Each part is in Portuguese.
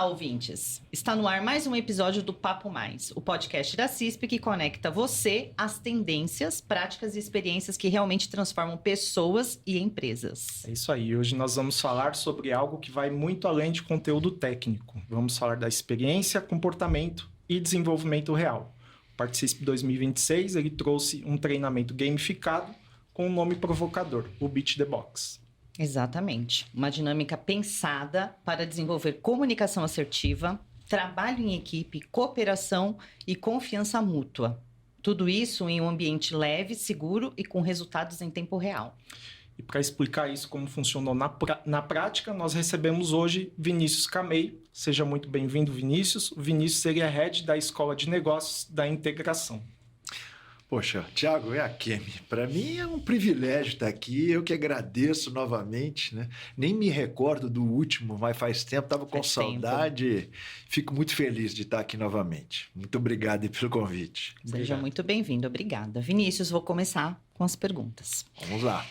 ouvintes! Está no ar mais um episódio do Papo Mais, o podcast da CISP que conecta você às tendências, práticas e experiências que realmente transformam pessoas e empresas. É isso aí, hoje nós vamos falar sobre algo que vai muito além de conteúdo técnico. Vamos falar da experiência, comportamento e desenvolvimento real. O Particip 2026 ele trouxe um treinamento gamificado com um nome provocador, o Beat the Box. Exatamente. Uma dinâmica pensada para desenvolver comunicação assertiva, trabalho em equipe, cooperação e confiança mútua. Tudo isso em um ambiente leve, seguro e com resultados em tempo real. E para explicar isso, como funcionou na prática, nós recebemos hoje Vinícius Camei. Seja muito bem-vindo, Vinícius. O Vinícius seria head da Escola de Negócios da Integração. Poxa, Thiago, é a Kemi. Para mim é um privilégio estar aqui. Eu que agradeço novamente, né? Nem me recordo do último, mas faz tempo, estava com saudade. Fico muito feliz de estar aqui novamente. Muito obrigado aí pelo convite. Seja muito bem-vindo, obrigada. Vinícius, vou começar com as perguntas. Vamos lá.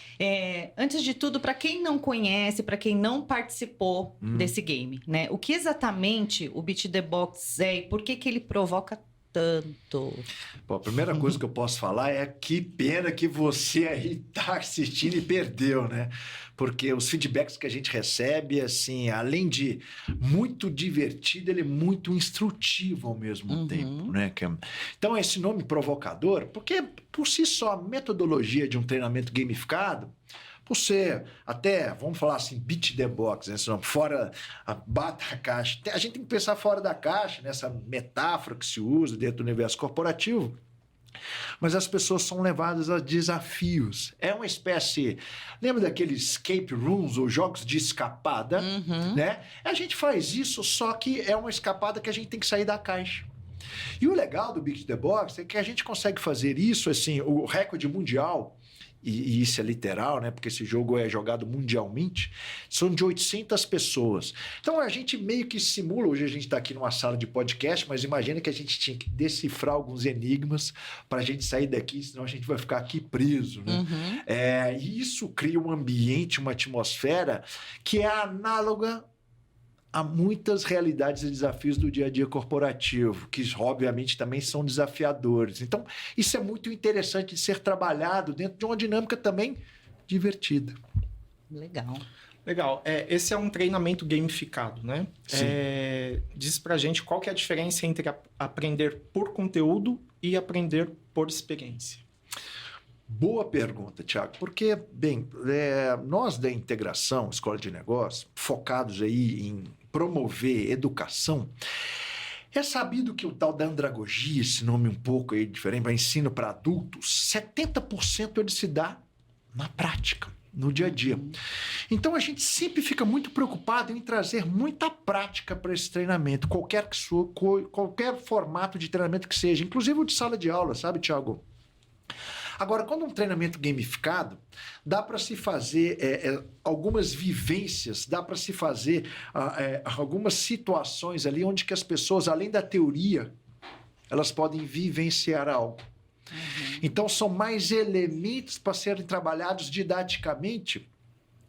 Antes de tudo, para quem não conhece, para quem não participou desse game, né? O que exatamente o Beat the Box é e por que ele provoca tanto? Bom, a primeira coisa que eu posso falar é que pena que você aí tá assistindo e perdeu, né? Porque os feedbacks que a gente recebe, assim, além de muito divertido, ele é muito instrutivo ao mesmo tempo, né? Então, esse nome provocador, porque por si só, a metodologia de um treinamento gamificado, por ser até, vamos falar assim, beat the box, né? Fora, bata a caixa. A gente tem que pensar fora da caixa, nessa metáfora que se usa dentro do universo corporativo. Mas as pessoas são levadas a desafios. É uma espécie... Lembra daqueles escape rooms ou jogos de escapada? Né? A gente faz isso, só que é uma escapada que a gente tem que sair da caixa. E o legal do Beat the Box é que a gente consegue fazer isso, assim, o recorde mundial... E isso é literal, né? Porque esse jogo é jogado mundialmente, são de 800 pessoas. Então a gente meio que simula, hoje a gente está aqui numa sala de podcast, mas imagina que a gente tinha que decifrar alguns enigmas para a gente sair daqui, senão a gente vai ficar aqui preso, né? E isso cria um ambiente, uma atmosfera que é análoga há muitas realidades e desafios do dia a dia corporativo, que obviamente também são desafiadores. Então, isso é muito interessante de ser trabalhado dentro de uma dinâmica também divertida. Legal. Esse é um treinamento gamificado, né? Sim. Diz pra gente qual que é a diferença entre aprender por conteúdo e aprender por experiência. Boa pergunta, Thiago, porque, bem, nós da integração, Escola de Negócios, focados aí em promover educação, é sabido que o tal da andragogia, esse nome um pouco aí diferente, para ensino para adultos, 70% ele se dá na prática, no dia a dia. Então a gente sempre fica muito preocupado em trazer muita prática para esse treinamento, qualquer formato de treinamento que seja, inclusive o de sala de aula, sabe, Thiago? Agora, quando um treinamento gamificado, dá para se fazer algumas vivências, dá para se fazer algumas situações ali onde que as pessoas, além da teoria, elas podem vivenciar algo. Então, são mais elementos para serem trabalhados didaticamente.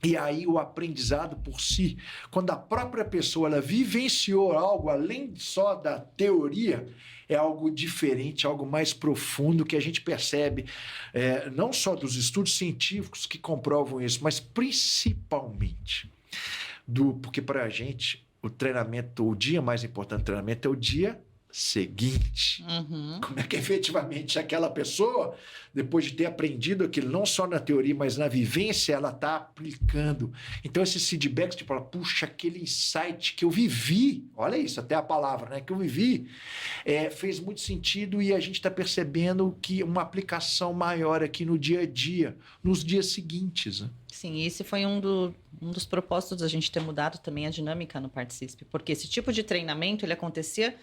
E aí o aprendizado por si, quando a própria pessoa ela vivenciou algo além só da teoria, é algo diferente, algo mais profundo que a gente percebe, não só dos estudos científicos que comprovam isso, mas principalmente porque para a gente o treinamento, o dia mais importante do treinamento é o dia seguinte. Como é que efetivamente aquela pessoa, depois de ter aprendido aquilo, não só na teoria, mas na vivência, ela está aplicando. Então esses feedbacks, tipo, puxa, aquele insight que eu vivi, olha isso, até a palavra, né, que eu vivi, fez muito sentido e a gente está percebendo que uma aplicação maior aqui no dia a dia, nos dias seguintes, né? Sim, esse foi um dos propósitos da gente ter mudado também a dinâmica no Particip, porque esse tipo de treinamento, ele acontecia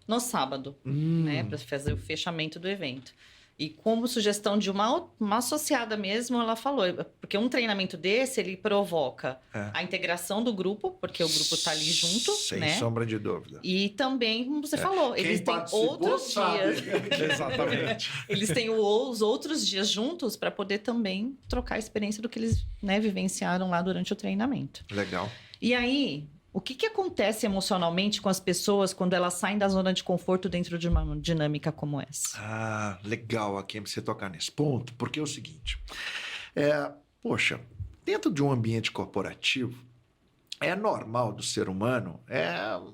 no sábado, né, para fazer o fechamento do evento. E como sugestão de uma associada mesmo, ela falou, porque um treinamento desse, ele provoca a integração do grupo, porque o grupo está ali junto, sem sombra de dúvida. E também, como você falou, quem eles têm outros dias. Exatamente. Eles têm os outros dias juntos para poder também trocar a experiência do que eles, né, vivenciaram lá durante o treinamento. Legal. E aí, O que acontece emocionalmente com as pessoas quando elas saem da zona de conforto dentro de uma dinâmica como essa? Ah, legal aqui você tocar nesse ponto, porque é o seguinte, poxa, dentro de um ambiente corporativo, é normal do ser humano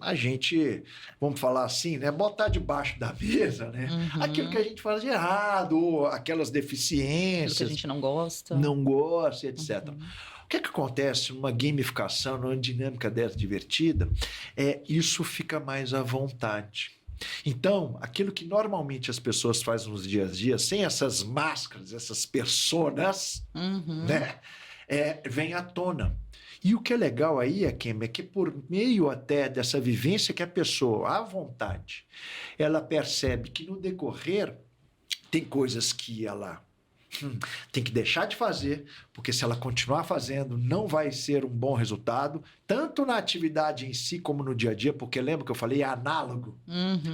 a gente, vamos falar assim, né, botar debaixo da mesa, né, aquilo que a gente faz de errado, ou aquelas Aquilo deficiências, que a gente não gosta. não gosta, etc. O que acontece numa gamificação, numa dinâmica dessa divertida, isso fica mais à vontade. Então, aquilo que normalmente as pessoas fazem nos dias a dias, sem essas máscaras, essas personas, né, vem à tona. E o que é legal aí, Kim, é que por meio até dessa vivência que a pessoa, à vontade, ela percebe que no decorrer tem coisas que ela tem que deixar de fazer, porque se ela continuar fazendo, não vai ser um bom resultado, tanto na atividade em si como no dia a dia, porque lembra que eu falei, é análogo,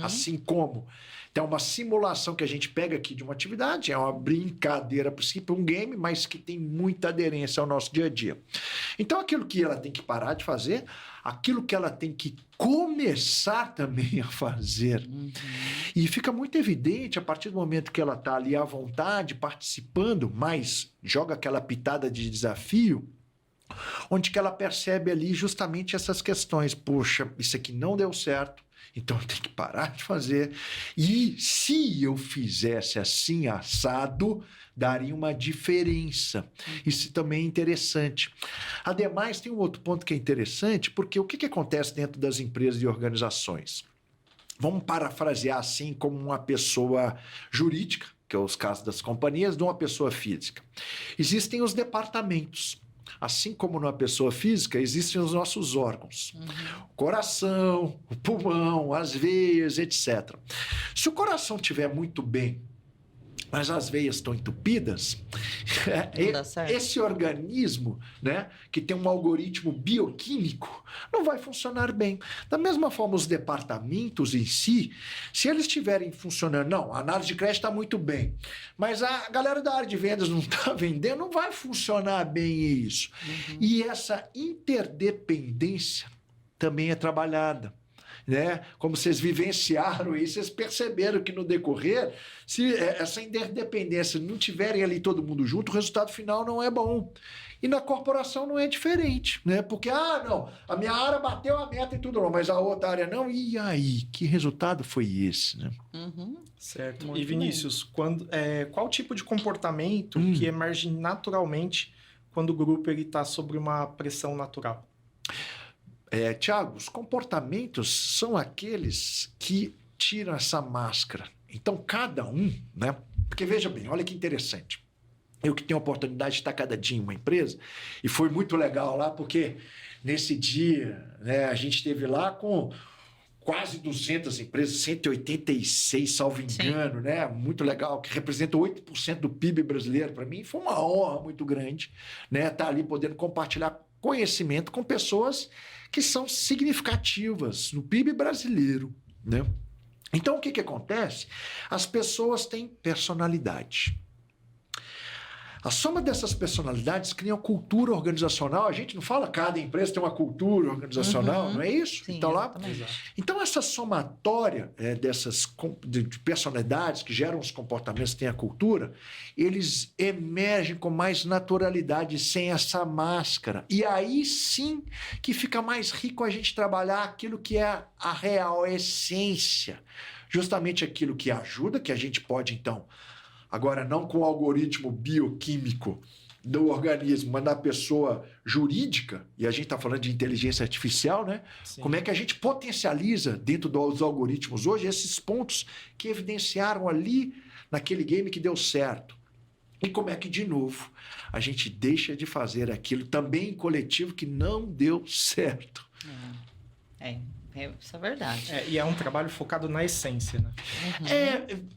assim como. Então, uma simulação que a gente pega aqui de uma atividade, é uma brincadeira, a princípio, um game, mas que tem muita aderência ao nosso dia a dia. Então, aquilo que ela tem que parar de fazer, aquilo que ela tem que começar também a fazer. E fica muito evidente a partir do momento que ela está ali à vontade, participando, mas joga aquela pitada de desafio, onde que ela percebe ali justamente essas questões. Poxa, isso aqui não deu certo, então eu tenho que parar de fazer. E se eu fizesse assim, assado, daria uma diferença. Isso também é interessante. Ademais, tem um outro ponto que é interessante, porque o que acontece dentro das empresas e organizações? Vamos parafrasear assim como uma pessoa jurídica, que é os casos das companhias, de uma pessoa física. Existem os departamentos. Assim como numa pessoa física, existem os nossos órgãos. O coração, o pulmão, as veias, etc. Se o coração estiver muito bem, mas as veias estão entupidas, esse organismo, né, que tem um algoritmo bioquímico, não vai funcionar bem. Da mesma forma, os departamentos em si, se eles estiverem funcionando, não, a análise de crédito está muito bem, mas a galera da área de vendas não está vendendo, não vai funcionar bem isso. E essa interdependência também é trabalhada. Né? Como vocês vivenciaram isso, vocês perceberam que no decorrer, se essa interdependência não tiverem ali todo mundo junto, o resultado final não é bom. E na corporação não é diferente, né? Porque, não, a minha área bateu a meta e tudo, não, mas a outra área não. E aí, que resultado foi esse? Né? Certo. Muito e Vinícius, qual tipo de comportamento que emerge naturalmente quando o grupo está sobre uma pressão natural? Tiago, os comportamentos são aqueles que tiram essa máscara. Então, cada um, né? Porque veja bem, olha que interessante. Eu que tenho a oportunidade de estar cada dia em uma empresa, e foi muito legal lá, porque nesse dia, né, a gente esteve lá com quase 200 empresas, 186, salvo engano, né? Muito legal, que representa 8% do PIB brasileiro. Para mim, foi uma honra muito grande, né? Estar ali podendo compartilhar conhecimento com pessoas que são significativas no PIB brasileiro, né? Então, o que acontece? As pessoas têm personalidade. A soma dessas personalidades cria uma cultura organizacional. A gente não fala cada empresa tem uma cultura organizacional, não é isso? Sim, então, exatamente. então, essa somatória de personalidades que geram os comportamentos, tem a cultura, eles emergem com mais naturalidade, sem essa máscara. E aí sim que fica mais rico a gente trabalhar aquilo que é a real essência. Justamente aquilo que ajuda, que a gente pode, então... Agora, não com o algoritmo bioquímico do organismo, mas da pessoa jurídica, e a gente está falando de inteligência artificial, né? Sim. Como é que a gente potencializa dentro dos algoritmos hoje esses pontos que evidenciaram ali naquele game que deu certo? E como é que, de novo, a gente deixa de fazer aquilo também em coletivo que não deu certo? Isso é verdade. E é um trabalho focado na essência, né?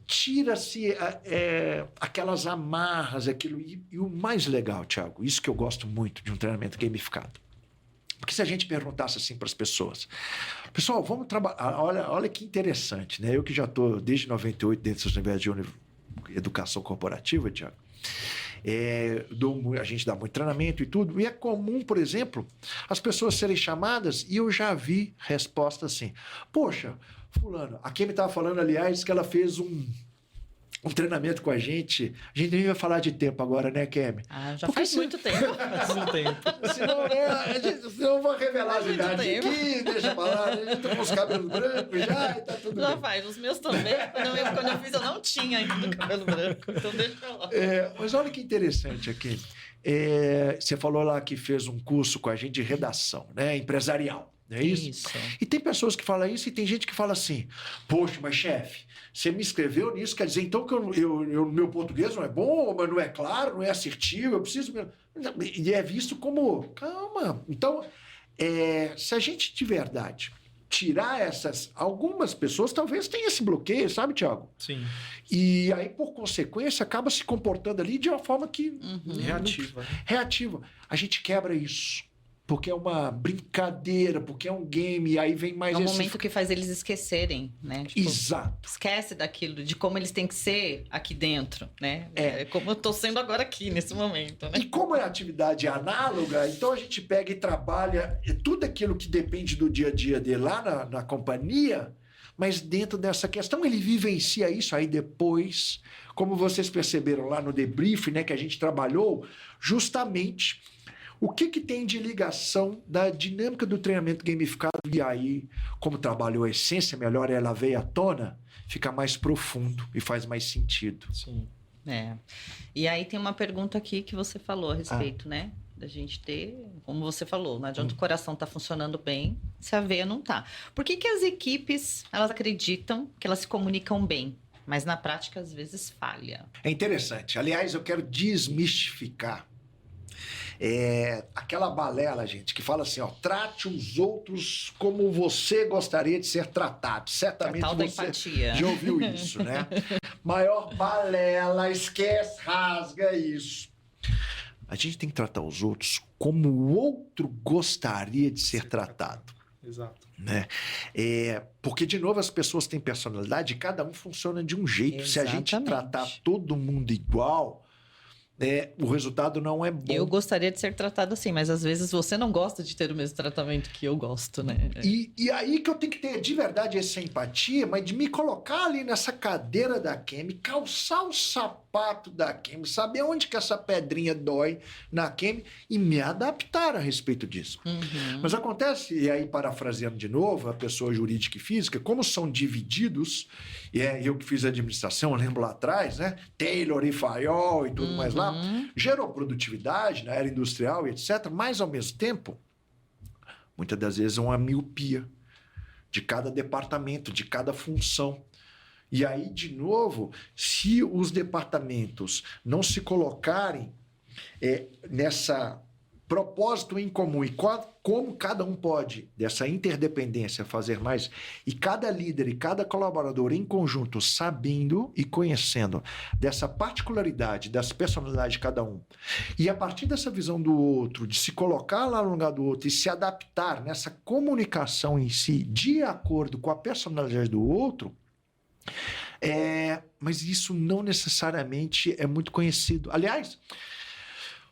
Tira-se aquelas amarras, aquilo. E o mais legal, Thiago, isso que eu gosto muito de um treinamento gamificado. Porque se a gente perguntasse assim para as pessoas, pessoal, vamos trabalhar. Olha que interessante, né? Eu que já estou desde 98 dentro dessas universidades de educação corporativa, Thiago. A gente dá muito treinamento e tudo. E é comum, por exemplo, as pessoas serem chamadas e eu já vi resposta assim: poxa, fulano, a Kemi estava falando, aliás, que ela fez um treinamento com a gente. A gente nem vai falar de tempo agora, né, Kemi? Já faz muito tempo. Faz um tempo. Senão eu vou revelar as idades tempo. aqui, deixa pra lá. A gente tá com os cabelos brancos já e tá tudo Já bem. faz, os meus também. Quando eu fiz, eu não tinha ainda o cabelo branco. Então deixa pra lá. Mas olha que interessante aqui. Você falou lá que fez um curso com a gente de redação, né? Empresarial. Não é isso? E tem pessoas que falam isso e tem gente que fala assim: poxa, mas chefe, você me inscreveu nisso, quer dizer então que meu português não é bom, mas não é claro, não é assertivo, eu preciso... E é visto como... Calma. Então, se a gente de verdade tirar essas... Algumas pessoas talvez tenham esse bloqueio, sabe, Thiago? Sim. E aí, por consequência, acaba se comportando ali de uma forma que... Reativa. A gente quebra isso. Porque é uma brincadeira, porque é um game, e aí vem mais É um momento que faz eles esquecerem, né? Tipo, exato. Esquece daquilo, de como eles têm que ser aqui dentro, né? Como eu tô sendo agora aqui, nesse momento, né? E como é atividade análoga, então a gente pega e trabalha tudo aquilo que depende do dia a dia dele lá na companhia, mas dentro dessa questão ele vivencia isso aí depois, como vocês perceberam lá no debrief, né, que a gente trabalhou, justamente... O que tem de ligação da dinâmica do treinamento gamificado? E aí, como trabalhou a essência melhor, ela veio à tona, fica mais profundo e faz mais sentido. Sim. E aí tem uma pergunta aqui que você falou a respeito, né? Da gente ter, como você falou, não adianta o coração tá funcionando bem se a veia não tá. Por que as equipes, elas acreditam que elas se comunicam bem, mas na prática às vezes falha? É interessante. Aliás, eu quero desmistificar aquela balela, gente, que fala assim, ó, trate os outros como você gostaria de ser tratado. Certamente A tal da você empatia. já ouviu isso, né? Maior balela, esquece, rasga isso. A gente tem que tratar os outros como o outro gostaria de ser tratado. Exato. Né? Porque, de novo, as pessoas têm personalidade e cada um funciona de um jeito. Exatamente. Se a gente tratar todo mundo igual... o resultado não é bom. Eu gostaria de ser tratado assim, mas às vezes você não gosta de ter o mesmo tratamento que eu gosto, né? E aí que eu tenho que ter de verdade essa empatia, mas de me colocar ali nessa cadeira da Kemi, calçar o sapato da Kemi, saber onde que essa pedrinha dói na Kemi e me adaptar a respeito disso. Mas acontece, e aí parafraseando de novo, a pessoa jurídica e física, como são divididos, e eu que fiz administração, eu lembro lá atrás, né? Taylor e Fayol e tudo mais lá, gerou produtividade na era industrial e etc., mas ao mesmo tempo, muitas das vezes é uma miopia de cada departamento, de cada função. E aí, de novo, se os departamentos não se colocarem nessa propósito em comum e como cada um pode, dessa interdependência, fazer mais, e cada líder e cada colaborador em conjunto sabendo e conhecendo dessa particularidade, das personalidades de cada um, e a partir dessa visão do outro, de se colocar lá no lugar do outro e se adaptar nessa comunicação em si, de acordo com a personalidade do outro, mas isso não necessariamente é muito conhecido. Aliás,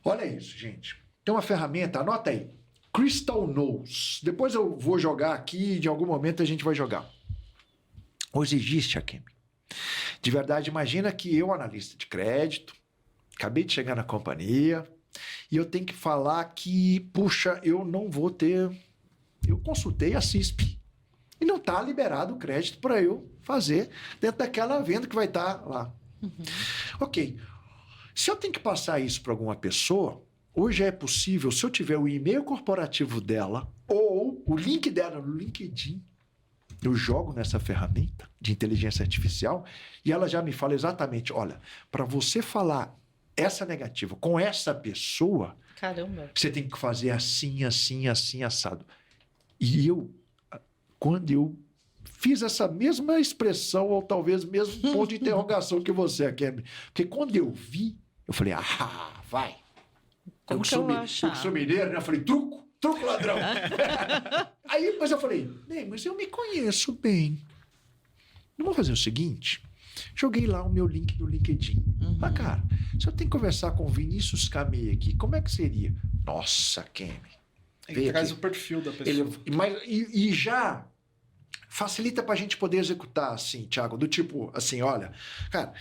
olha isso, gente. Tem uma ferramenta, anota aí, Crystal Knows. Depois eu vou jogar aqui, de algum momento a gente vai jogar. Hoje existe aqui. De verdade, imagina que eu, analista de crédito, acabei de chegar na companhia e eu tenho que falar que, puxa, eu não vou ter... Eu consultei a CISP e não está liberado o crédito para eu fazer dentro daquela venda que vai estar lá. Ok. Se eu tenho que passar isso para alguma pessoa... Hoje é possível, se eu tiver o e-mail corporativo dela ou o link dela no LinkedIn, eu jogo nessa ferramenta de inteligência artificial e ela já me fala exatamente, olha, para você falar essa negativa com essa pessoa, caramba, você tem que fazer assim, assim, assim, assado. E quando eu fiz essa mesma expressão ou talvez mesmo ponto de interrogação que você, Kemi, porque quando eu vi, eu falei, vai. Como que eu vou achar? Eu sou mineiro, né? Eu falei, truco ladrão. Aí, mas eu falei, mas eu me conheço bem. Vamos fazer o seguinte, Joguei lá o meu link no LinkedIn. Mas, cara, se eu tenho que conversar com o Vinícius Camei aqui, como é que seria? Nossa, Kemi. Ele traz o perfil da pessoa. E já facilita para a gente poder executar, assim, Thiago, do tipo, assim, olha, cara,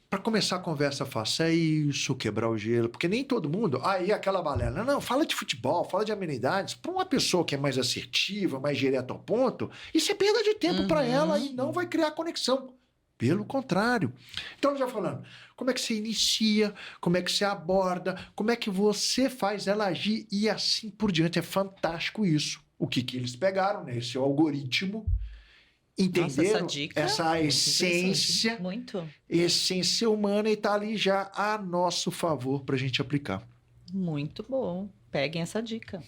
para começar a conversa, faça isso, quebrar o gelo, porque nem todo mundo, aí aquela balela, não, fala de futebol, fala de amenidades, para uma pessoa que é mais assertiva, mais direta ao ponto, isso é perda de tempo para ela e não vai criar conexão. Pelo contrário. Então, já falando, como é que você inicia, como é que você aborda, como é que você faz ela agir e assim por diante. É fantástico isso. O que eles pegaram, né? Esse algoritmo, entenderam essa essência, essência humana e está ali já a nosso favor para a gente aplicar. Muito bom. Peguem essa dica.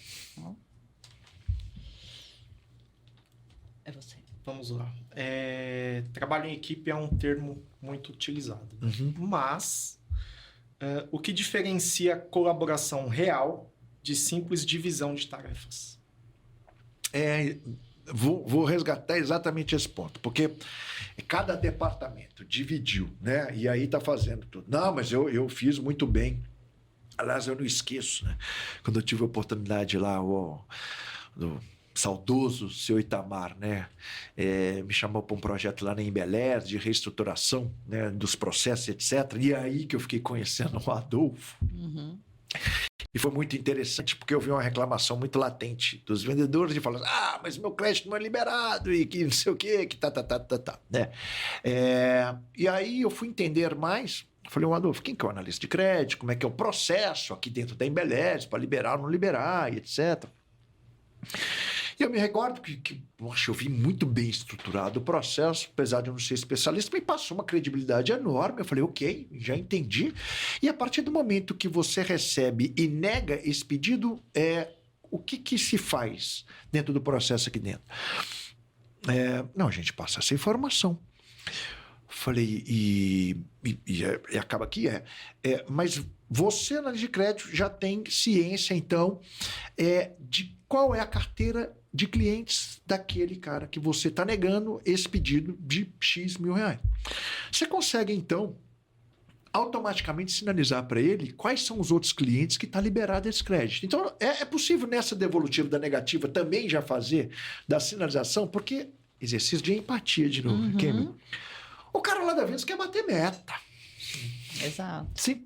É você. Vamos lá. Trabalho em equipe é um termo muito utilizado. Mas o que diferencia colaboração real de simples divisão de tarefas? Vou resgatar exatamente esse ponto, porque cada departamento dividiu, né? E aí está fazendo tudo. Não, mas eu fiz muito bem. Aliás, eu não esqueço, né? Quando eu tive a oportunidade lá, do saudoso seu Itamar, né? Me chamou para um projeto lá na Embelez de reestruturação, né? Dos processos, etc. E aí que eu fiquei conhecendo o Adolfo. E foi muito interessante, porque eu vi uma reclamação muito latente dos vendedores de falar, mas meu crédito não é liberado e que não sei o quê, que tá, né? E aí eu fui entender mais. Falei, Adolfo, quem que é o analista de crédito? Como é que é o processo aqui dentro da Embelez para liberar ou não liberar, e etc. E eu me recordo que eu vi muito bem estruturado o processo, apesar de eu não ser especialista, me passou uma credibilidade enorme. Eu falei, ok, já entendi. E a partir do momento que você recebe e nega esse pedido, o que se faz dentro do processo aqui dentro? Não, a gente passa essa informação. Falei, e acaba aqui, mas você, analista de crédito, já tem ciência, então, de qual é a carteira de clientes daquele cara que você está negando esse pedido de X mil reais. Você consegue, então, automaticamente sinalizar para ele quais são os outros clientes que está liberado esse crédito. Então, é possível nessa devolutiva da negativa também já fazer da sinalização, porque exercício de empatia de novo, Kemi. O cara lá da vez quer bater meta. Exato. Sim.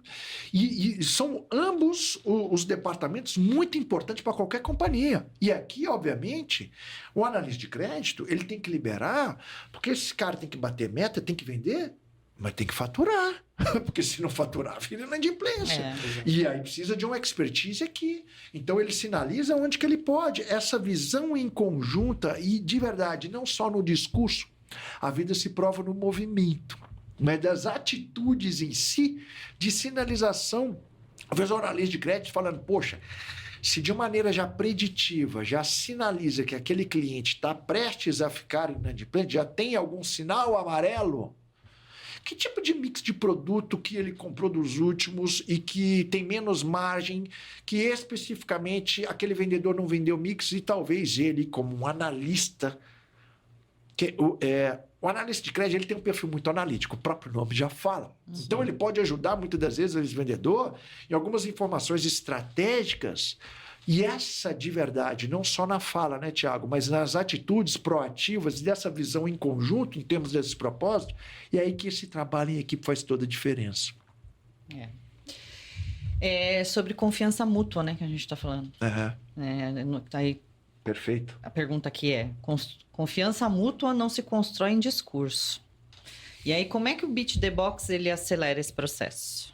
E são ambos os departamentos muito importantes para qualquer companhia. E aqui, obviamente, o analista de crédito, ele tem que liberar, porque esse cara tem que bater meta, tem que vender, mas tem que faturar. Porque se não faturar, vira inadimplência. E aí precisa de uma expertise aqui. Então ele sinaliza onde que ele pode. Essa visão em conjunta e de verdade, não só no discurso, a vida se prova no movimento, mas das atitudes em si, de sinalização. Eu vejo o analista de crédito falando, poxa, se de maneira já preditiva, já sinaliza que aquele cliente está prestes a ficar inadimplente, já tem algum sinal amarelo, que tipo de mix de produto que ele comprou dos últimos e que tem menos margem, que especificamente aquele vendedor não vendeu mix e talvez ele, como um analista, o analista de crédito ele tem um perfil muito analítico, o próprio nome já fala. Então ele pode ajudar muitas das vezes o vendedor em algumas informações estratégicas. E essa de verdade, não só na fala, né, Tiago, mas nas atitudes proativas dessa visão em conjunto, em termos desses propósitos, e aí que esse trabalho em equipe faz toda a diferença. É sobre confiança mútua, né, que a gente está falando. Aí, perfeito. A pergunta aqui é, confiança mútua não se constrói em discurso. E aí, como é que o Beat the Box ele acelera esse processo?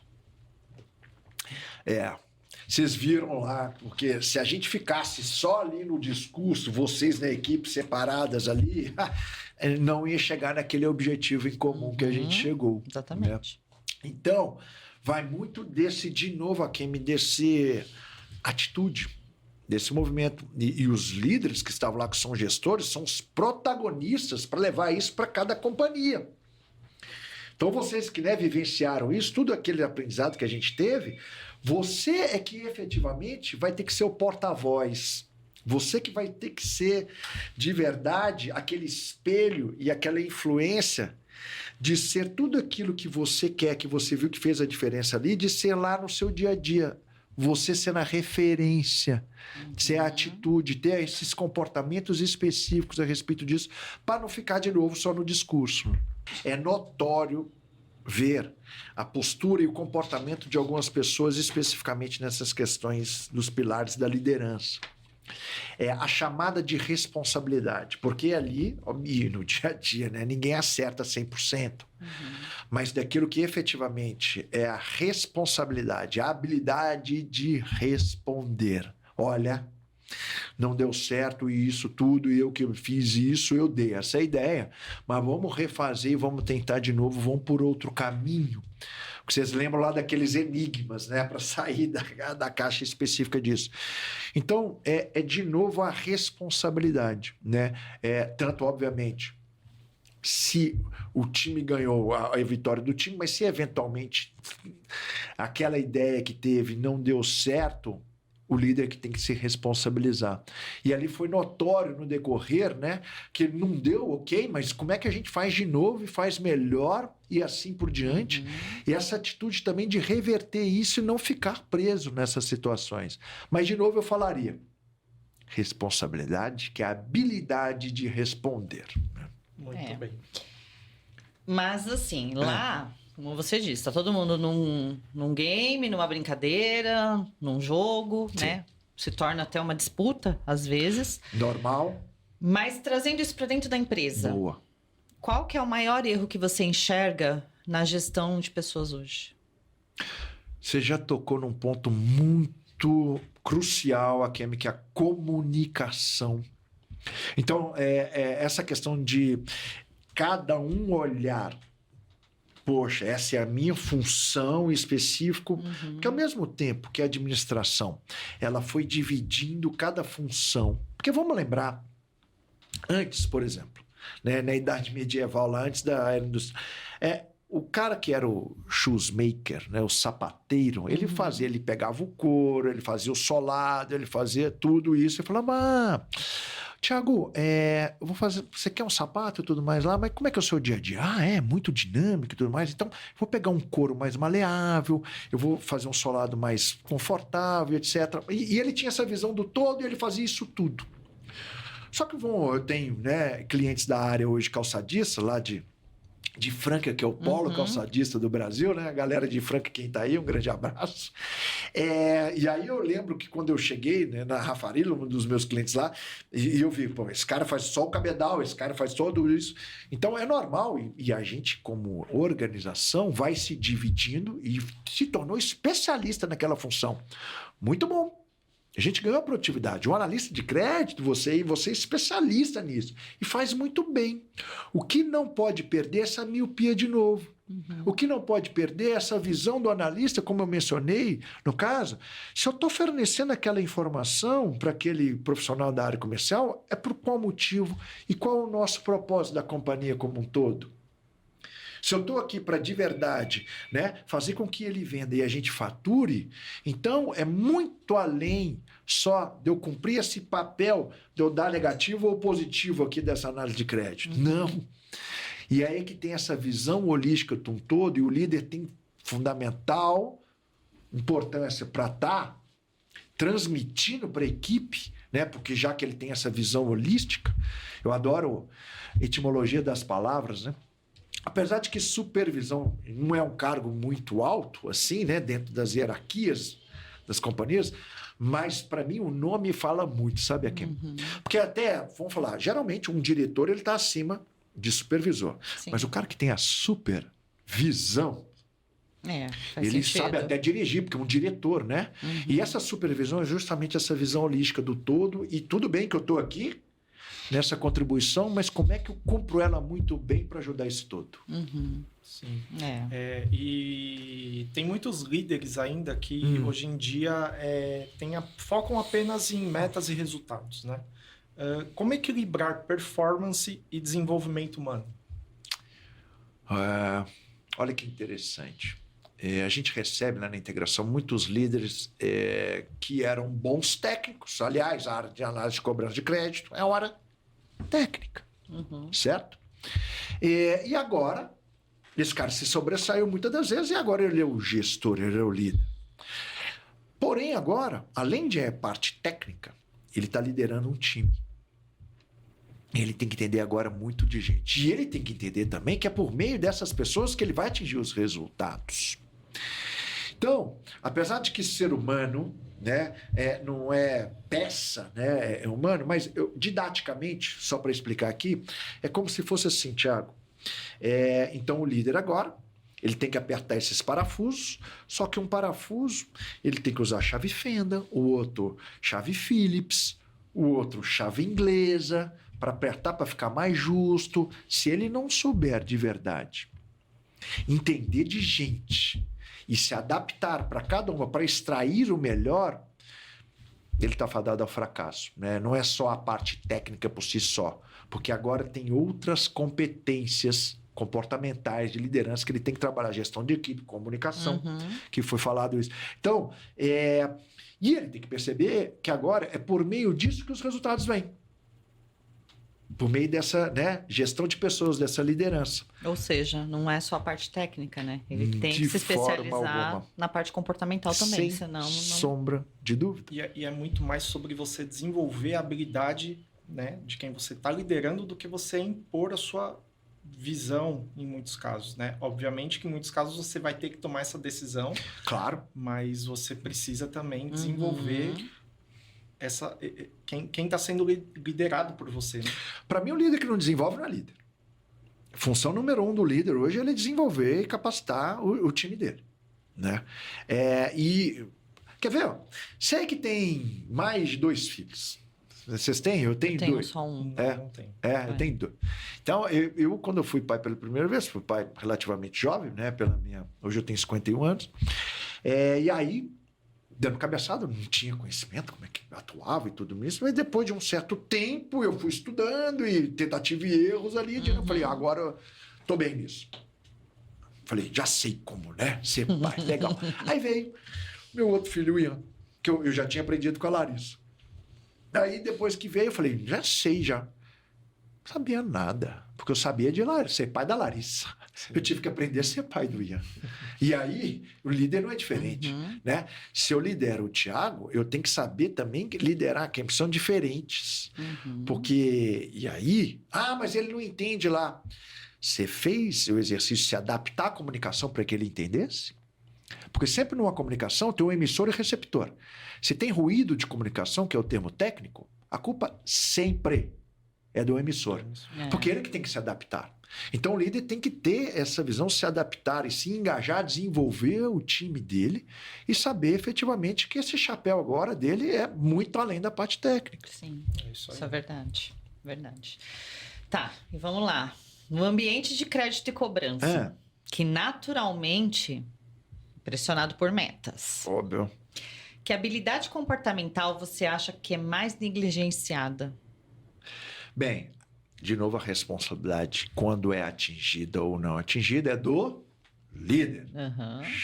Vocês viram lá, porque se a gente ficasse só ali no discurso, vocês na equipe separadas ali, não ia chegar naquele objetivo em comum que a gente chegou. Exatamente. Né? Então, vai muito desse, de novo, Akemi, desse atitude, desse movimento. E os líderes que estavam lá, que são gestores, são os protagonistas para levar isso para cada companhia. Então, vocês que vivenciaram isso, tudo aquele aprendizado que a gente teve, você é que efetivamente vai ter que ser o porta-voz. Você que vai ter que ser, de verdade, aquele espelho e aquela influência de ser tudo aquilo que você quer, que você viu que fez a diferença ali, de ser lá no seu dia a dia. Você ser a referência, ser a atitude, ter esses comportamentos específicos a respeito disso, para não ficar de novo só no discurso. É notório ver a postura e o comportamento de algumas pessoas, especificamente nessas questões dos pilares da liderança. É a chamada de responsabilidade, porque ali, e no dia a dia, né, ninguém acerta 100%, mas daquilo que efetivamente é a responsabilidade, a habilidade de responder. Olha, não deu certo isso tudo, e eu que fiz isso, eu dei essa ideia, mas vamos refazer e vamos tentar de novo, vamos por outro caminho. Vocês lembram lá daqueles enigmas, né, para sair da caixa específica disso. Então, é de novo a responsabilidade, né? Tanto, obviamente, se o time ganhou a vitória do time, mas se eventualmente aquela ideia que teve não deu certo, o líder que tem que se responsabilizar. E ali foi notório no decorrer, né, que não deu, ok, mas como é que a gente faz de novo e faz melhor e assim por diante? E essa atitude também de reverter isso e não ficar preso nessas situações. Mas, de novo, eu falaria responsabilidade, que é a habilidade de responder. Muito bem. Mas, assim, lá, como você disse, tá todo mundo num game, numa brincadeira, num jogo, Sim. né? Se torna até uma disputa, às vezes. Normal? Mas trazendo isso para dentro da empresa, Boa. qual que é o maior erro que você enxerga na gestão de pessoas hoje? Você já tocou num ponto muito crucial aqui, que é a comunicação. Então, essa questão de cada um olhar, poxa, essa é a minha função específica, porque ao mesmo tempo que a administração ela foi dividindo cada função, porque vamos lembrar, antes, por exemplo, né, na idade medieval, lá antes da era industrial, o cara que era o shoemaker, né, o sapateiro, ele fazia, ele pegava o couro, ele fazia o solado, ele fazia tudo isso, e falava, Tiago, eu vou fazer. Você quer um sapato e tudo mais lá, mas como é que é o seu dia a dia? É muito dinâmico e tudo mais. Então, vou pegar um couro mais maleável, eu vou fazer um solado mais confortável, etc. E ele tinha essa visão do todo e ele fazia isso tudo. Só que eu tenho, né, clientes da área hoje calçadista, lá de Franca, que é o polo calçadista do Brasil, né? A galera de Franca, quem tá aí, um grande abraço. E aí eu lembro que quando eu cheguei, né, na Rafarilo, um dos meus clientes lá, e eu vi, pô, esse cara faz só o cabedal, esse cara faz tudo isso. Então é normal, e a gente, como organização, vai se dividindo e se tornou especialista naquela função. Muito bom. A gente ganhou a produtividade. Um analista de crédito, você é especialista nisso. E faz muito bem. O que não pode perder é essa miopia de novo. O que não pode perder é essa visão do analista, como eu mencionei, no caso, se eu estou fornecendo aquela informação para aquele profissional da área comercial, é por qual motivo e qual é o nosso propósito da companhia como um todo? Se eu estou aqui para de verdade, né, fazer com que ele venda e a gente fature, então é muito além só de eu cumprir esse papel de eu dar negativo ou positivo aqui dessa análise de crédito. Não. E aí é que tem essa visão holística de um todo, e o líder tem fundamental importância para estar transmitindo para a equipe, né, porque já que ele tem essa visão holística, eu adoro a etimologia das palavras, né? Apesar de que supervisão não é um cargo muito alto, assim, né, dentro das hierarquias das companhias, mas para mim o nome fala muito, sabe, Akem? Porque até, vamos falar, geralmente um diretor ele está acima de supervisor, Sim. mas o cara que tem a supervisão, faz ele sentido. sabe até dirigir, porque é um diretor, né? E essa supervisão é justamente essa visão holística do todo, e tudo bem que eu estou aqui nessa contribuição, mas como é que eu cumpro ela muito bem para ajudar esse todo? Sim. E tem muitos líderes ainda que hoje em dia focam apenas em metas e resultados, né? Como equilibrar performance e desenvolvimento humano? Olha que interessante. A gente recebe, né, na integração muitos líderes que eram bons técnicos. Aliás, a área de análise de cobrança de crédito é uma área técnica, certo? E agora, esse cara se sobressaiu muitas das vezes e agora ele é o gestor, ele é o líder. Porém, agora, além de parte técnica, ele está liderando um time. Ele tem que entender agora muito de gente. E ele tem que entender também que é por meio dessas pessoas que ele vai atingir os resultados. Então, apesar de que ser humano, né, não é peça, né, é humano, mas didaticamente, só para explicar aqui, é como se fosse assim, Thiago. Então, o líder agora, ele tem que apertar esses parafusos, só que um parafuso, ele tem que usar chave fenda, o outro chave Phillips, o outro chave inglesa, para apertar, para ficar mais justo. Se ele não souber de verdade, entender de gente e se adaptar para cada uma, para extrair o melhor, ele está fadado ao fracasso, né? Não é só a parte técnica por si só, porque agora tem outras competências comportamentais de liderança que ele tem que trabalhar, gestão de equipe, comunicação, que foi falado isso. Então, e ele tem que perceber que agora é por meio disso que os resultados vêm. Por meio dessa, né, gestão de pessoas, dessa liderança. Ou seja, não é só a parte técnica, né? Ele tem De que se forma especializar alguma. na parte comportamental também, Sem senão não... sombra de dúvida. E é muito mais sobre você desenvolver a habilidade, né, de quem você está liderando do que você impor a sua visão em muitos casos, né? Obviamente que em muitos casos você vai ter que tomar essa decisão, Claro. mas você precisa também desenvolver quem está sendo liderado por você, né? Para mim, o líder que não desenvolve não é líder. Função número 1 do líder hoje é ele desenvolver e capacitar o time dele, né? E quer ver? Ó, sei que tem mais de 2 filhos. Vocês têm? Eu tenho 2. Só um. Não tem. Eu tenho 2. Então, eu, quando eu fui pai pela primeira vez, fui pai relativamente jovem, né? Hoje eu tenho 51 anos. E aí, dando cabeçada, eu não tinha conhecimento como é que atuava e tudo isso, mas depois de um certo tempo eu fui estudando e tentativa e erros ali, eu falei, agora eu tô bem nisso. Falei, já sei como, né? Ser pai, legal. Aí veio meu outro filho, o Ian, que eu já tinha aprendido com a Larissa. Aí depois que veio, eu falei, já sei, já. Não sabia nada, porque eu sabia de ser pai da Larissa. Sim. Eu tive que aprender a ser pai do Ian. E aí, o líder não é diferente, né? Se eu lidero o Thiago, eu tenho que saber também liderar quem são diferentes. Porque, e aí... mas ele não entende lá. Você fez o exercício de se adaptar à comunicação para que ele entendesse? Porque sempre numa comunicação tem um emissor e receptor. Se tem ruído de comunicação, que é o termo técnico, a culpa sempre é do emissor. Porque ele que tem que se adaptar. Então o líder tem que ter essa visão, se adaptar e se engajar, desenvolver o time dele e saber efetivamente que esse chapéu agora dele é muito além da parte técnica. Sim, isso é verdade. Verdade. Tá, e vamos lá. No ambiente de crédito e cobrança, que naturalmente pressionado por metas. Óbvio. Que habilidade comportamental você acha que é mais negligenciada? Bem, de novo a responsabilidade, quando é atingida ou não atingida, é do líder.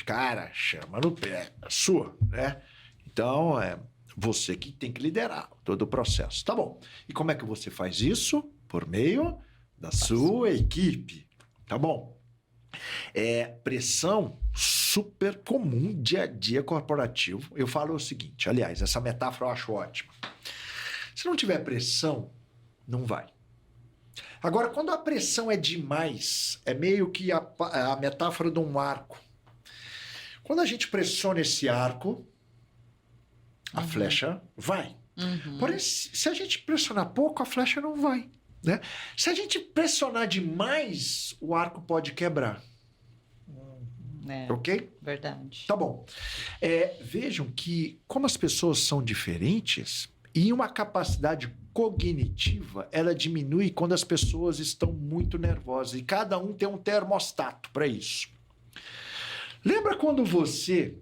Cara, chama no pé, é sua, né? Então, é você que tem que liderar todo o processo. Tá bom. E como é que você faz isso? Por meio da sua equipe. Tá bom. Pressão super comum, dia a dia corporativo. Eu falo o seguinte, aliás, essa metáfora eu acho ótima. Se não tiver pressão, não vai. Agora, quando a pressão é demais, é meio que a metáfora de um arco. Quando a gente pressiona esse arco, a flecha vai. Porém, se a gente pressionar pouco, a flecha não vai. Né? Se a gente pressionar demais, o arco pode quebrar. Ok? Verdade. Tá bom. Vejam que, como as pessoas são diferentes, e uma capacidade cognitiva, ela diminui quando as pessoas estão muito nervosas. E cada um tem um termostato para isso. Lembra quando você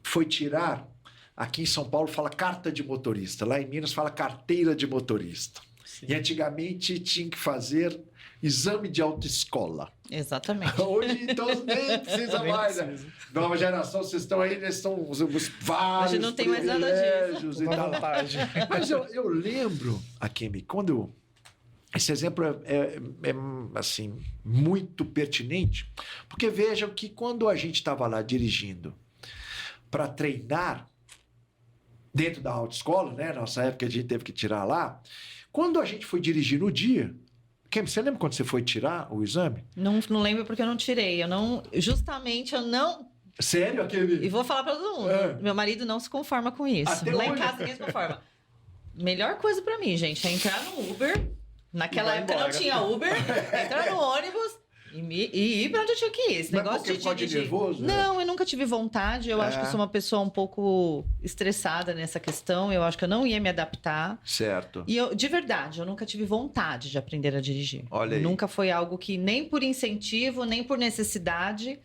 foi tirar, aqui em São Paulo fala carta de motorista, lá em Minas fala carteira de motorista. Sim. E antigamente tinha que fazer exame de autoescola. Exatamente. Hoje, então, nem precisa mais. Né? Nova geração, vocês estão aí, eles estão vários hoje não tem mais nada disso. E tal. Mas eu lembro, Akemi, quando esse exemplo assim, muito pertinente, porque vejam que quando a gente estava lá dirigindo para treinar dentro da autoescola, né? Nossa época a gente teve que tirar lá. Quando a gente foi dirigir no dia, você lembra quando você foi tirar o exame? Não lembro porque eu não tirei. Justamente eu não. Sério? Aquele... E vou falar para todo mundo. Meu marido não se conforma com isso. Até lá hoje? em casa ninguém se conforma. Melhor coisa para mim, gente, é entrar no Uber. Naquela época embora. não tinha Uber. Entrar no ônibus e ir para onde eu tinha que ir. Esse Mas negócio porque de pode ir dirigir. nervoso, né? Não, eu nunca tive vontade. Eu acho que eu sou uma pessoa um pouco estressada nessa questão. Eu acho que eu não ia me adaptar. Certo. E eu, de verdade, eu nunca tive vontade de aprender a dirigir. Olha aí. Nunca foi algo que nem por incentivo, nem por necessidade.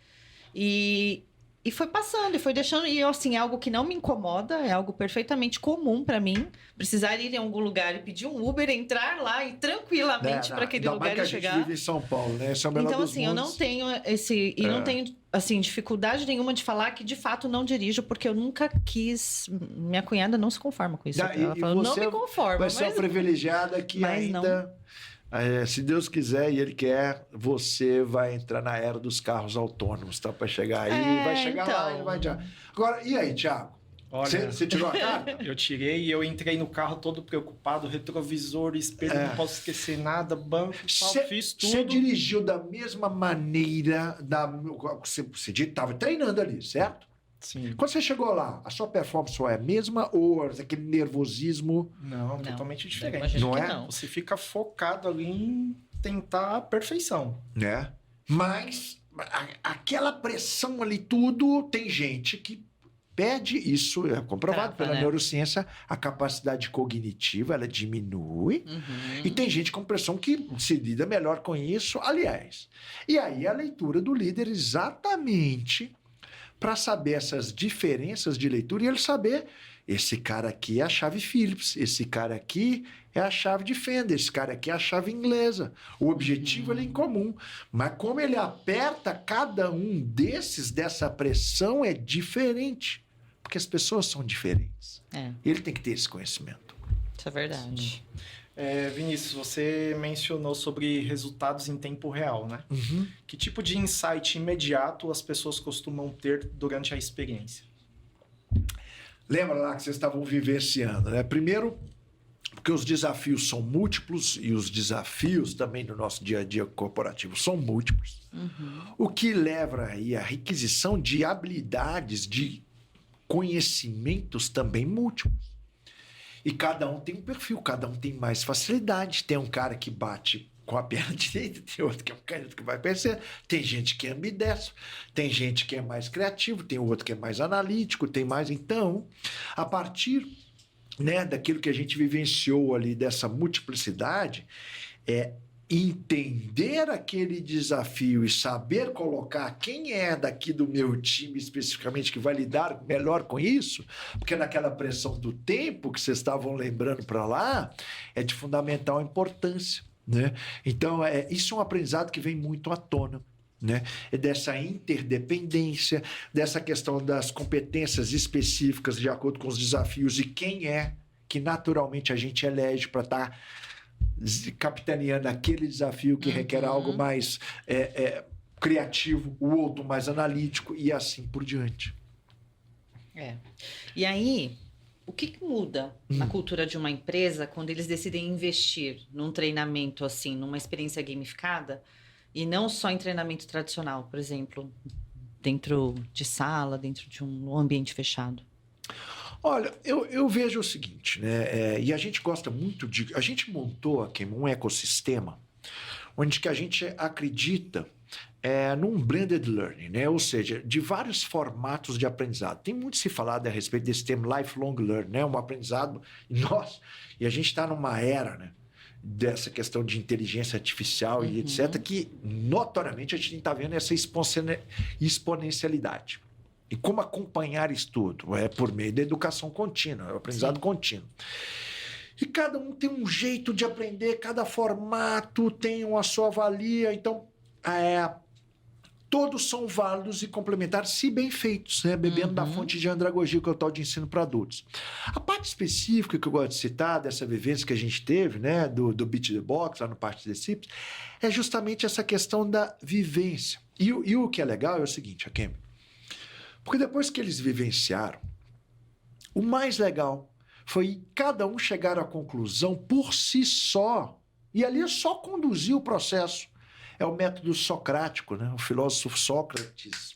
E foi passando, e foi deixando. E assim, é algo que não me incomoda, é algo perfeitamente comum para mim. Precisar ir em algum lugar e pedir um Uber, entrar lá e tranquilamente para aquele lugar e chegar. A gente vive em São Paulo, né? Esse é o melhor Então, dos assim, mundos. eu não tenho esse. E não tenho, assim, dificuldade nenhuma de falar que de fato não dirijo, porque eu nunca quis. Minha cunhada não se conforma com isso. Ela fala, não me conformo. Vai ser uma privilegiada que ainda. Se Deus quiser e Ele quer, você vai entrar na era dos carros autônomos, tá? Para chegar aí, vai chegar lá, ele vai já. Agora, e aí, Thiago? Olha, Você tirou a carta? eu tirei e eu entrei no carro todo preocupado, retrovisor, espelho, não posso esquecer nada, banco, fiz tudo. Você dirigiu da mesma maneira, você estava treinando ali, certo? Sim. Quando você chegou lá, a sua performance foi a mesma ou aquele nervosismo? Não, totalmente diferente. Não é? Não. Você fica focado ali em tentar a perfeição. Né? Mas aquela pressão ali, tudo, tem gente que perde isso, é comprovado pela neurociência, a capacidade cognitiva, ela diminui. E tem gente com pressão que se lida melhor com isso, aliás. E aí a leitura do líder exatamente para saber essas diferenças de leitura e ele saber, esse cara aqui é a chave Phillips, esse cara aqui é a chave de Fender, esse cara aqui é a chave inglesa. O objetivo é em comum, mas como ele aperta cada um dessa pressão é diferente, porque as pessoas são diferentes. Ele tem que ter esse conhecimento. Isso é verdade. Vinícius, você mencionou sobre resultados em tempo real, né? Que tipo de insight imediato as pessoas costumam ter durante a experiência? Lembra lá que vocês estavam vivenciando, né? Primeiro, porque os desafios são múltiplos e os desafios também no nosso dia a dia corporativo são múltiplos. O que leva aí a requisição de habilidades, de conhecimentos também múltiplos. E cada um tem um perfil, cada um tem mais facilidade. Tem um cara que bate com a perna direita, tem outro que é um canhoto que vai pensar. Tem gente que é ambidestro, tem gente que é mais criativo, tem outro que é mais analítico, tem mais... Então, a partir, né, daquilo que a gente vivenciou ali, dessa multiplicidade, entender aquele desafio e saber colocar quem é daqui do meu time especificamente que vai lidar melhor com isso, porque naquela pressão do tempo que vocês estavam lembrando para lá, é de fundamental importância, né? Então, isso é um aprendizado que vem muito à tona, né? É dessa interdependência, dessa questão das competências específicas de acordo com os desafios e quem é que naturalmente a gente elege para estar capitaneando aquele desafio que requer algo mais criativo, o outro mais analítico e assim por diante. E aí, o que muda na cultura de uma empresa quando eles decidem investir num treinamento assim, numa experiência gamificada e não só em treinamento tradicional, por exemplo, dentro de sala, dentro de um ambiente fechado? Olha, eu vejo o seguinte, né? E a gente gosta muito de... A gente montou aqui um ecossistema onde que a gente acredita num blended learning, né? Ou seja, de vários formatos de aprendizado. Tem muito se falado a respeito desse termo lifelong learning, né? Um aprendizado... E a gente está numa era, né, dessa questão de inteligência artificial e etc., que notoriamente a gente está vendo essa exponencialidade. E como acompanhar isso tudo? É por meio da educação contínua, é o aprendizado contínuo. E cada um tem um jeito de aprender, cada formato tem a sua valia. Então, todos são válidos e complementares se bem feitos, né? Bebendo da fonte de andragogia, que é o tal de ensino para adultos. A parte específica que eu gosto de citar dessa vivência que a gente teve, né, do Beat the Box, lá no Participe, é justamente essa questão da vivência. E o que é legal é o seguinte, Hakem, porque depois que eles vivenciaram, o mais legal foi cada um chegar à conclusão por si só, e ali é só conduzir o processo. É o método socrático, né? O filósofo Sócrates,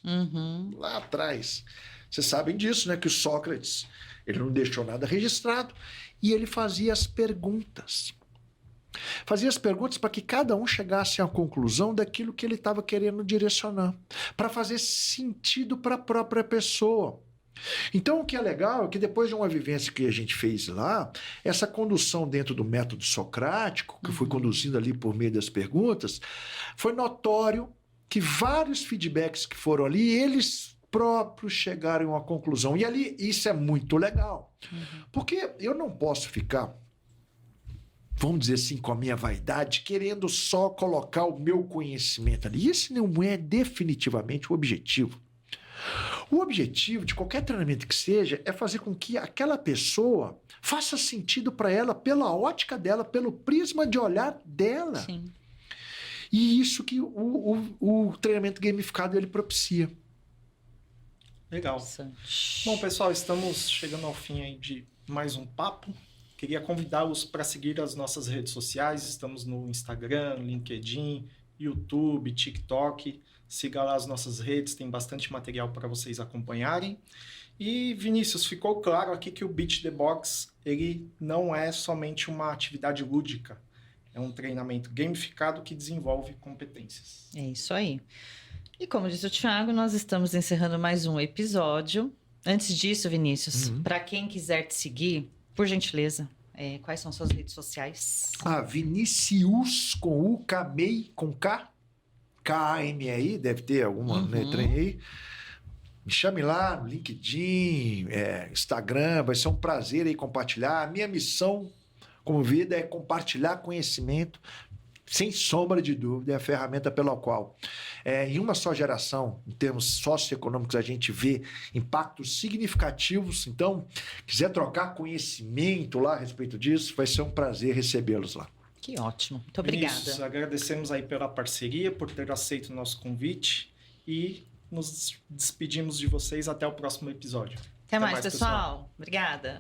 lá atrás. Vocês sabem disso, né? Que o Sócrates, ele não deixou nada registrado e ele fazia as perguntas. Fazia as perguntas para que cada um chegasse à conclusão daquilo que ele estava querendo direcionar, para fazer sentido para a própria pessoa. Então, o que é legal é que depois de uma vivência que a gente fez lá, essa condução dentro do método socrático, que foi conduzindo ali por meio das perguntas, foi notório que vários feedbacks que foram ali, eles próprios chegaram a uma conclusão. E ali, isso é muito legal. Porque eu não posso ficar, vamos dizer assim, com a minha vaidade, querendo só colocar o meu conhecimento ali. Esse não é definitivamente o objetivo. O objetivo de qualquer treinamento que seja é fazer com que aquela pessoa faça sentido para ela pela ótica dela, pelo prisma de olhar dela. Sim. E isso que o treinamento gamificado ele propicia. Legal. Bom, pessoal, estamos chegando ao fim aí de mais um papo. Queria convidá-los para seguir as nossas redes sociais. Estamos no Instagram, LinkedIn, YouTube, TikTok. Siga lá as nossas redes, tem bastante material para vocês acompanharem. E, Vinícius, ficou claro aqui que o Beat the Box ele não é somente uma atividade lúdica. É um treinamento gamificado que desenvolve competências. É isso aí. E como disse o Thiago, nós estamos encerrando mais um episódio. Antes disso, Vinícius, para quem quiser te seguir, por gentileza, quais são suas redes sociais? Vinicius com U, Kamei com K. KAMEI, deve ter alguma letra aí. Me chame lá no LinkedIn, Instagram, vai ser um prazer aí compartilhar. A minha missão como vida é compartilhar conhecimento, sem sombra de dúvida, é a ferramenta pela qual, em uma só geração, em termos socioeconômicos, a gente vê impactos significativos. Então, quiser trocar conhecimento lá a respeito disso, vai ser um prazer recebê-los lá. Que ótimo. Muito obrigada. Vinícius, agradecemos aí pela parceria, por ter aceito o nosso convite e nos despedimos de vocês até o próximo episódio. Até mais, pessoal. Obrigada.